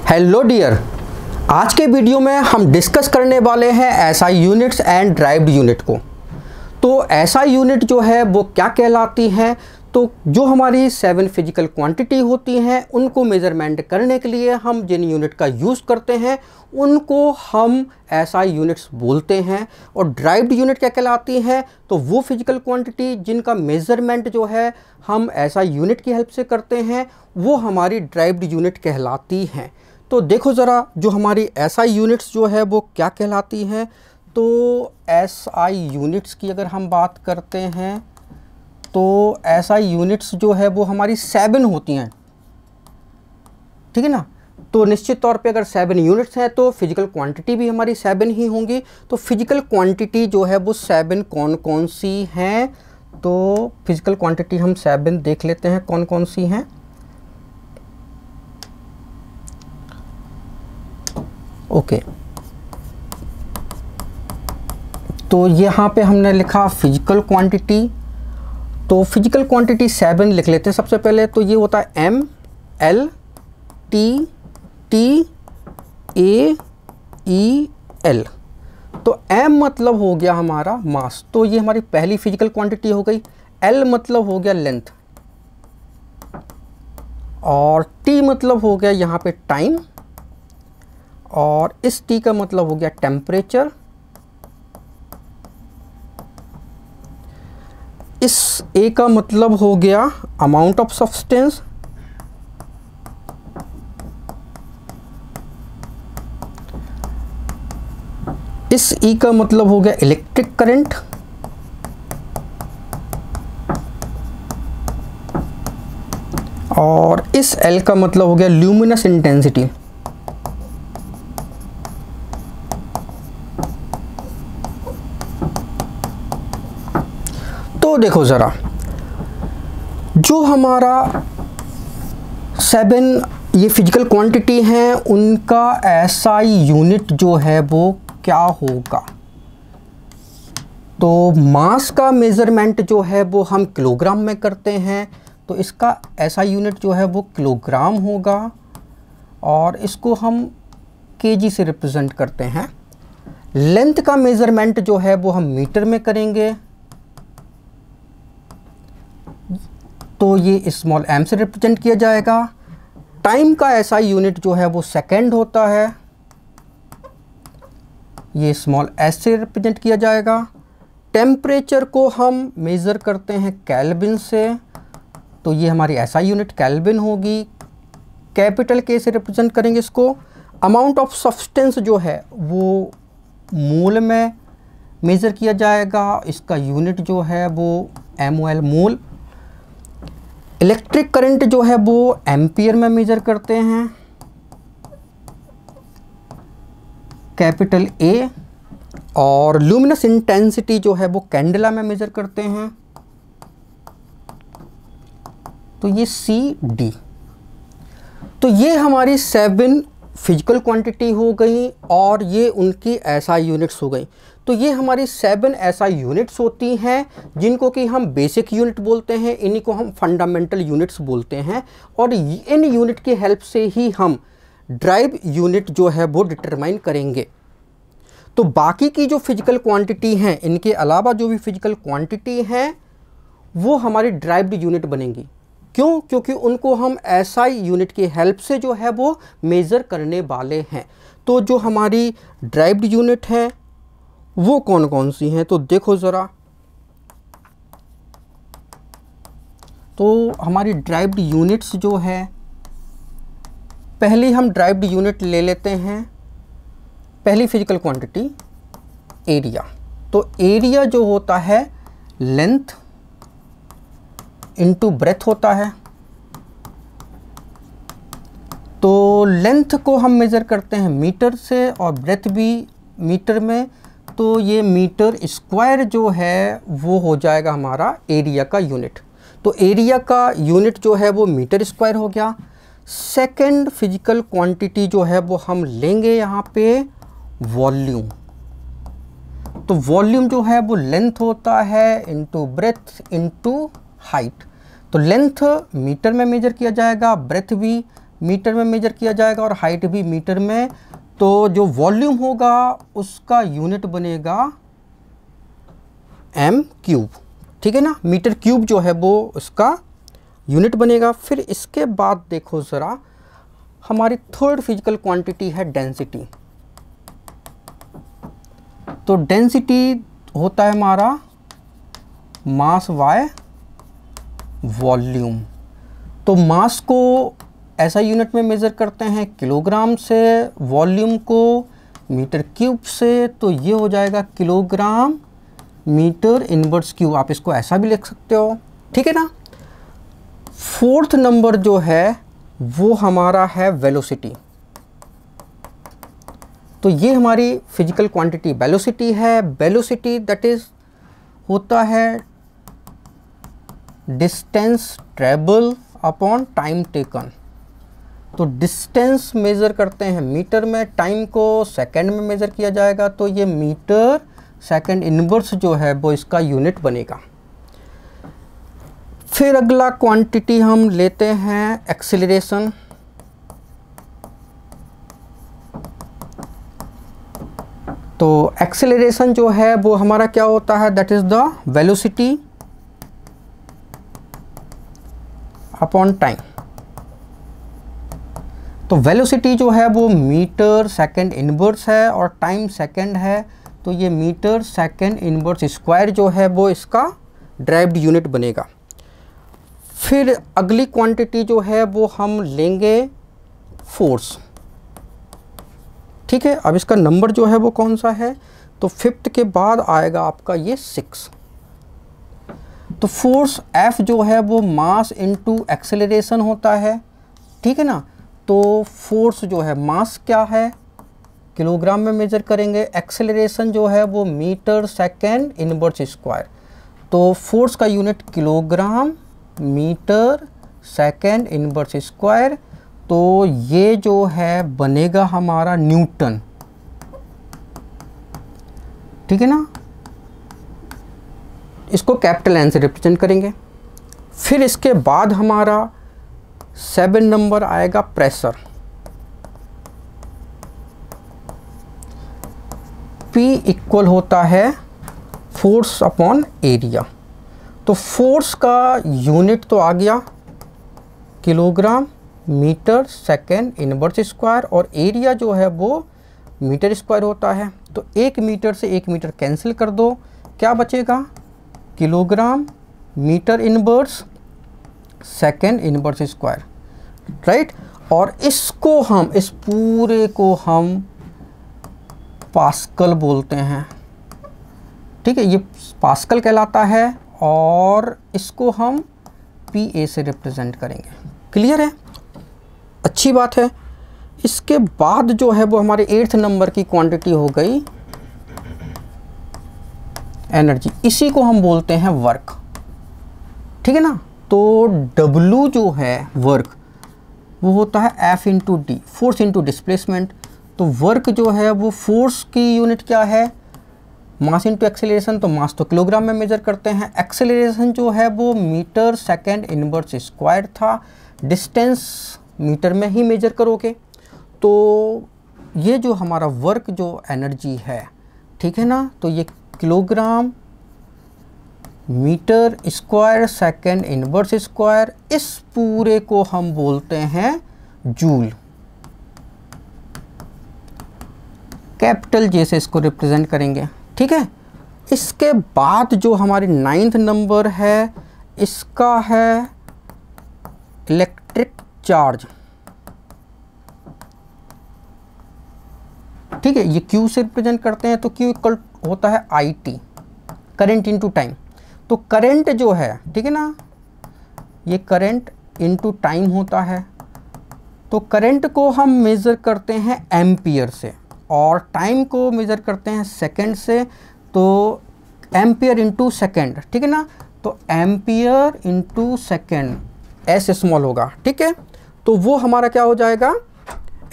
Hello dear, आज के video में हम डिस्कस करने वाले हैं SI units and derived unit को। तो एसआई यूनिट जो है वो क्या कहलाती हैं, तो जो हमारी 7 फिजिकल क्वांटिटी होती हैं उनको मेज़रमेंट करने के लिए हम जिन यूनिट का यूज़ करते हैं उनको हम एसआई यूनिट्स बोलते हैं। और ड्राइव्ड यूनिट क्या कहलाती हैं, तो वो फिजिकल क्वांटिटी जिनका मेज़रमेंट जो है हम एसआई यूनिट की हेल्प से करते हैं वो हमारी ड्राइव्ड यूनिट कहलाती हैं। तो देखो ज़रा जो हमारी एसआई यूनिट्स जो है वो क्या कहलाती हैं। तो एसआई यूनिट्स की अगर हम बात करते हैं तो एसआई यूनिट्स जो है वो हमारी 7 होती हैं, ठीक है ना। तो निश्चित तौर पे अगर 7 यूनिट्स हैं तो फिजिकल क्वांटिटी भी हमारी 7 ही होंगी। तो फिजिकल क्वांटिटी जो है वो 7 कौन कौन सी हैं, तो फिजिकल क्वांटिटी हम 7 देख लेते हैं कौन कौन सी हैं। ओके, तो यहाँ पे हमने लिखा फिजिकल क्वांटिटी। तो फिजिकल क्वांटिटी 7 लिख लेते हैं सबसे पहले। तो ये होता है एम, एल, टी, टी, ए, ई, एल। तो एम मतलब हो गया हमारा मास, तो ये हमारी पहली फिजिकल क्वांटिटी हो गई। एल मतलब हो गया लेंथ, और टी मतलब हो गया यहाँ पे टाइम, और इस टी का मतलब हो गया टेम्परेचर। इस ए का मतलब हो गया अमाउंट ऑफ सब्सटेंस, इस ई का मतलब हो गया इलेक्ट्रिक करंट, और इस एल का मतलब हो गया ल्यूमिनस इंटेंसिटी। तो देखो ज़रा जो हमारा 7 ये फिजिकल क्वांटिटी हैं उनका एसआई यूनिट जो है वो क्या होगा। तो मास का मेज़रमेंट जो है वो हम किलोग्राम में करते हैं, तो इसका एसआई यूनिट जो है वो किलोग्राम होगा, और इसको हम केजी से रिप्रेजेंट करते हैं। लेंथ का मेज़रमेंट जो है वो हम मीटर में करेंगे, तो ये स्मॉल एम से रिप्रेजेंट किया जाएगा। टाइम का एसआई यूनिट जो है वो सेकंड होता है, ये स्मॉल एस से रिप्रेजेंट किया जाएगा। टेम्परेचर को हम मेज़र करते हैं केल्विन से, तो ये हमारी एसआई यूनिट केल्विन होगी। कैपिटल के से रिप्रेजेंट करेंगे इसको। अमाउंट ऑफ सब्सटेंस जो है वो मोल में मेज़र किया जाएगा, इसका यूनिट जो है वो MOL मोल। इलेक्ट्रिक करंट जो है वो एम्पियर में मेज़र करते हैं, कैपिटल ए। और ल्यूमिनस इंटेंसिटी जो है वो कैंडेला में मेज़र करते हैं, तो ये CD। तो ये हमारी 7 फिजिकल क्वांटिटी हो गई और ये उनकी एसआई यूनिट्स हो गई। तो ये हमारी 7 एसआई यूनिट्स होती हैं जिनको कि हम बेसिक यूनिट बोलते हैं, इन्हीं को हम फंडामेंटल यूनिट्स बोलते हैं। और इन यूनिट की हेल्प से ही हम ड्राइव यूनिट जो है वो डिटरमाइन करेंगे। तो बाकी की जो फिजिकल क्वांटिटी हैं, इनके अलावा जो भी फिजिकल क्वांटिटी हैं वो हमारी ड्राइव्ड यूनिट बनेंगी। क्यों? क्योंकि उनको हम एसआई यूनिट की हेल्प से जो है वो मेज़र करने वाले हैं। तो जो हमारी ड्राइव्ड यूनिट है वो कौन कौन सी हैं, तो देखो ज़रा। तो हमारी ड्राइव्ड यूनिट्स जो है, पहली हम ड्राइव्ड यूनिट ले लेते हैं। पहली फिजिकल क्वांटिटी एरिया। तो एरिया जो होता है लेंथ इनटू ब्रेथ होता है। तो लेंथ को हम मेज़र करते हैं मीटर से और ब्रेथ भी मीटर में, तो ये मीटर स्क्वायर जो है वो हो जाएगा हमारा एरिया का यूनिट। तो एरिया का यूनिट जो है वो मीटर स्क्वायर हो गया। सेकंड फिजिकल क्वांटिटी जो है वो हम लेंगे यहाँ पे वॉल्यूम। तो वॉल्यूम जो है वो लेंथ होता है इनटू ब्रेथ इनटू हाइट। तो लेंथ मीटर में मेजर किया जाएगा, ब्रेथ भी मीटर में मेजर किया जाएगा और हाइट भी मीटर में। तो जो वॉल्यूम होगा उसका यूनिट बनेगा एम क्यूब, ठीक है ना। मीटर क्यूब जो है वो उसका यूनिट बनेगा। फिर इसके बाद देखो ज़रा, हमारी थर्ड फिजिकल क्वांटिटी है डेंसिटी। तो डेंसिटी होता है हमारा मास बाय वॉल्यूम। तो मास को ऐसा यूनिट में मेज़र करते हैं किलोग्राम से, वॉल्यूम को मीटर क्यूब से। तो ये हो जाएगा किलोग्राम मीटर इनवर्स क्यूब। आप इसको ऐसा भी लिख सकते हो, ठीक है ना। फोर्थ नंबर जो है वो हमारा है वेलोसिटी। तो ये हमारी फिजिकल क्वांटिटी वेलोसिटी है। वेलोसिटी दैट इज होता है distance travel upon time taken. तो डिस्टेंस मेज़र करते हैं मीटर में, टाइम को सेकंड में मेज़र किया जाएगा। तो ये मीटर सेकंड इनवर्स जो है वो इसका यूनिट बनेगा। फिर अगला क्वांटिटी हम लेते हैं एक्सेलरेशन। तो एक्सेलरेशन जो है वो हमारा क्या होता है, that is the velocity upon time. तो वेलोसिटी जो है वो मीटर सेकंड इनवर्स है और टाइम सेकंड है। तो ये मीटर सेकंड इनवर्स स्क्वायर जो है वो इसका ड्राइव्ड यूनिट बनेगा। फिर अगली क्वांटिटी जो है वो हम लेंगे फोर्स, ठीक है। अब इसका नंबर जो है वो कौन सा है, तो फिफ्थ के बाद आएगा आपका ये 6। तो फोर्स F जो है वो मास इनटू एक्सेलरेशन होता है, ठीक है ना। तो फोर्स जो है मास क्या है, किलोग्राम में मेजर करेंगे। एक्सेलरेशन जो है वो मीटर सेकेंड इनवर्स स्क्वायर। तो फोर्स का unit kilogram metre second inverse square. तो ये जो है बनेगा हमारा न्यूटन, ठीक है ना। इसको कैपिटल एन से रिप्रेजेंट करेंगे। फिर इसके बाद हमारा 7 नंबर आएगा प्रेशर। P इक्वल होता है फोर्स अपॉन एरिया। तो फोर्स का यूनिट तो आ गया kilogram metre second inverse square और एरिया जो है वो मीटर स्क्वायर होता है। तो 1 मीटर से 1 मीटर कैंसिल कर दो, क्या बचेगा, kilogram metre inverse second inverse square, right. और इसको हम, इस पूरे को हम पास्कल बोलते हैं, ठीक है। ये पास्कल कहलाता है और इसको हम PA से रिप्रेजेंट करेंगे। क्लियर है, अच्छी बात है। इसके बाद जो है वो हमारे 8th नंबर की क्वांटिटी हो गई एनर्जी। इसी को हम बोलते हैं वर्क, ठीक है ना। तो W जो है वर्क वो होता है F into D, force into displacement. तो वर्क जो है वो फोर्स की यूनिट क्या है, मास इंटू एक्सेलरेशन। तो मास तो किलोग्राम में मेजर करते हैं। एक्सेलरेशन जो है वो मीटर सेकेंड इनवर्स स्क्वायर था। डिस्टेंस मीटर में ही मेजर करोगे। तो ये जो हमारा वर्क जो एनर्जी है, ठीक है ना, तो ये kilogram metre square second inverse square, इस पूरे को हम बोलते हैं जूल। कैपिटल जे से इसको रिप्रेजेंट करेंगे, ठीक है। इसके बाद जो हमारी 9th नंबर है, इसका है इलेक्ट्रिक चार्ज, ठीक है। ये Q से रिप्रेजेंट करते हैं। तो Q इक्वल होता है IT, करंट इनटू टाइम। तो करंट जो है, ठीक है ना, ये करंट इनटू टाइम होता है। तो करंट को हम मेज़र करते हैं एम्पियर से और टाइम को मेज़र करते हैं सेकंड से। तो एम्पियर इंटू सेकेंड, ठीक है ना। तो ampere into second S small होगा, ठीक है। तो वो हमारा क्या हो जाएगा,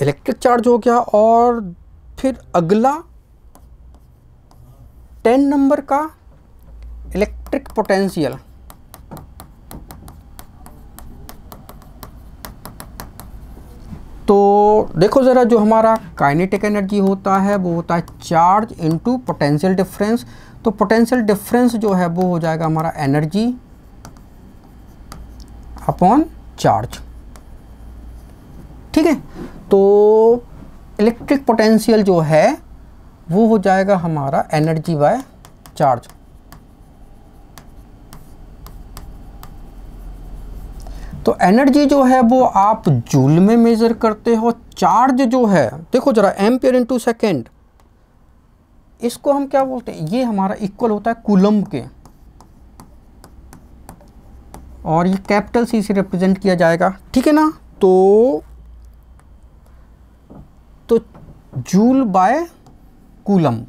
इलेक्ट्रिक चार्ज हो गया। और फिर अगला 10 नंबर का इलेक्ट्रिक पोटेंशियल। तो देखो ज़रा, जो हमारा काइनेटिक एनर्जी होता है वो होता है चार्ज इनटू पोटेंशियल डिफरेंस। तो पोटेंशियल डिफरेंस जो है वो हो जाएगा हमारा एनर्जी अपॉन चार्ज। ठीक है, तो इलेक्ट्रिक पोटेंशियल जो है वो हो जाएगा हमारा एनर्जी बाय चार्ज। तो एनर्जी जो है वो आप जूल में मेजर करते हो, चार्ज जो है देखो जरा एम्पियर इनटू सेकेंड, इसको हम क्या बोलते हैं, ये हमारा इक्वल होता है कूलम के, और ये कैपिटल सी से रिप्रेजेंट किया जाएगा। ठीक है ना, तो जूल बाय कूलम,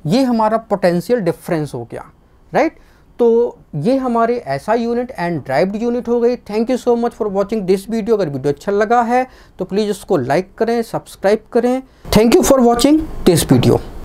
ये हमारा पोटेंशियल डिफरेंस हो गया, राइट। तो ये हमारे SI unit and derived unit हो गई। Thank you so much for watching this video. अगर वीडियो अच्छा लगा है तो प्लीज़ उसको लाइक करें, सब्सक्राइब करें। Thank you for watching this video.